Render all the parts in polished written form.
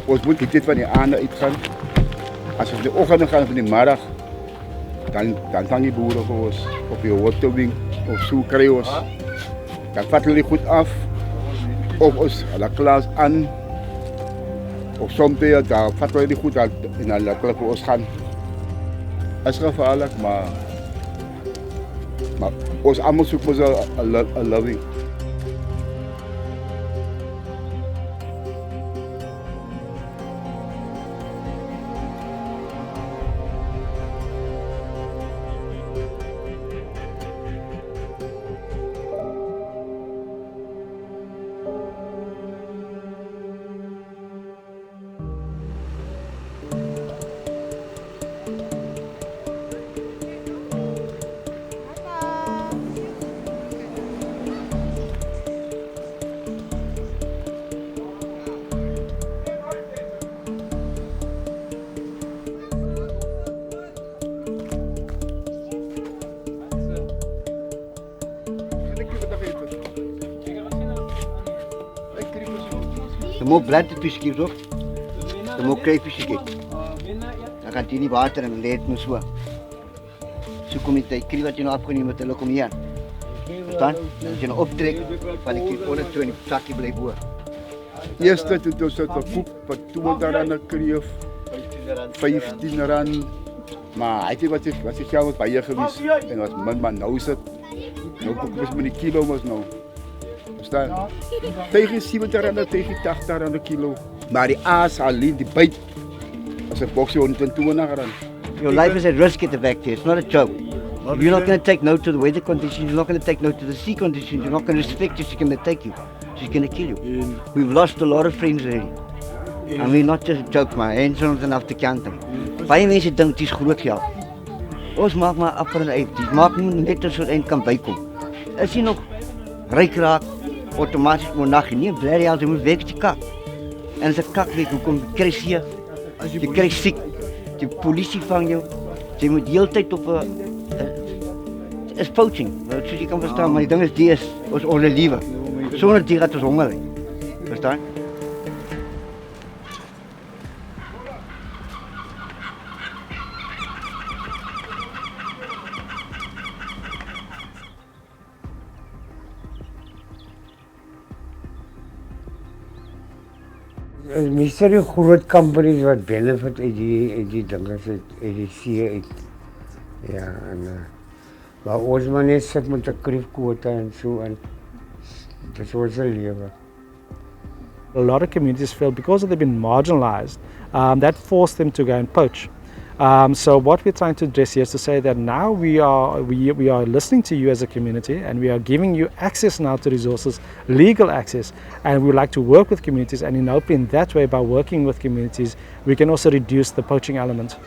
Ons moet die tijd van die aanden uitgaan. Als we in de ochtend gaan van die middag, dan vang die boeren voor ons op je wortelwing of zo krijgen ons. Dan vatten we goed af, of ons la klas aan, of soms dan vatten we die goed aan en dan laten we voor ons gaan. Het is gevaarlijk, maar ons allemaal zoeken we een loving. De more blood the fish gives off, the more crayfish you get. Dan gaat die niet water en leed me zo. Zo kom je te krijgen wat je nou afgenomen met de lokom hier. Verstaan? Als je nou optrekt, van ik hier onder toe en die zakje blijft boer. Eerst toen zat een koek van 200 rand kreeg, 15 rand. Maar hij wat ik geld was bij je geweest en was min, maar nou is het. Nou koek is met die kilo was nou. Verstaan? Tegen 70 rand, tegen 80 rand kilo. Maar die aas alleen, die bijt. Als een boxje 120 rand. Your life is at risk at the back there, it's not a joke. If you're not going to take note to the weather conditions, you're not going to take note to the sea conditions, you're not going to respect it, she's going to take you. She's going to kill you. We've lost a lot of friends already. And we're not just a joke, my hands are not enough to count them. Baie mense dink dit is groot geld. Ons maak maar apper en uit. Dit maak nie net as ons eind kan bykom. As jy nog ryk raak, outomaties moet nag nie bly jy moet werk te kak. En as 'n kak weet hoekom kry jy as jy kry siek, die polisie vang jou. Jy moet heeltyd op 'n is poaching. Soos jy kan verstaan, maar die ding is die is ons lewe. Sonder dit gaan ons honger. Verstaan? Mysterie groot companies wat benefit uit die dinge uit die see uit. Ja, en maar ons maar net sit met 'n kreefkwota en so en dis ons lewe. A lot of communities feel because they've been marginalised, that forced them to go and poach. So what we're trying to address here is to say that now we are listening to you as a community, and we are giving you access now to resources, legal access, and we would like to work with communities, and in hoping in that way, by working with communities, we can also reduce the poaching element.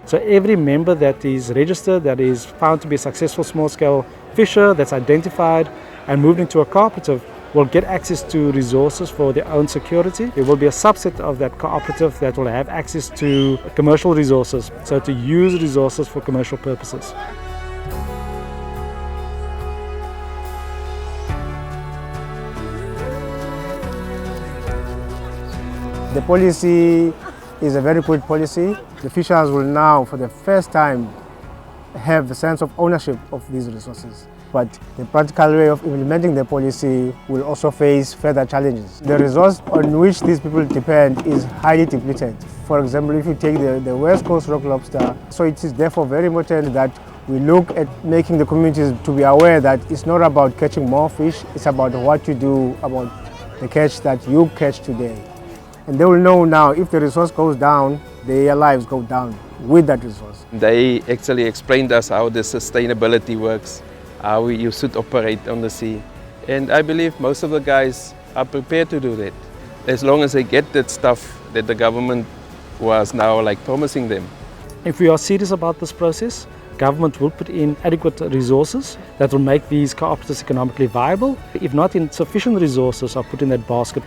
So every member that is registered, that is found to be a successful small-scale fisher, that's identified and moved into a cooperative, will get access to resources for their own security. There will be a subset of that cooperative that will have access to commercial resources, so to use resources for commercial purposes. The policy is a very good policy. The fishers will now, for the first time, have a sense of ownership of these resources. But the practical way of implementing the policy will also face further challenges. The resource on which these people depend is highly depleted. For example, if you take the West Coast rock lobster, so it is therefore very important that we look at making the communities to be aware that it's not about catching more fish, it's about what you do about the catch that you catch today. And they will know now if the resource goes down, their lives go down with that resource. They actually explained us how the sustainability works, how you should operate on the sea. And I believe most of the guys are prepared to do that, as long as they get that stuff that the government was now like promising them. If we are serious about this process, government will put in adequate resources that will make these cooperatives economically viable. If not, insufficient resources are put in that basket.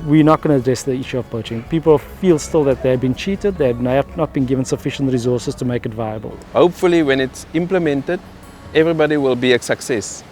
we're not going to address the issue of poaching. People feel still that they've been cheated, they have not been given sufficient resources to make it viable. Hopefully when it's implemented, everybody will be a success.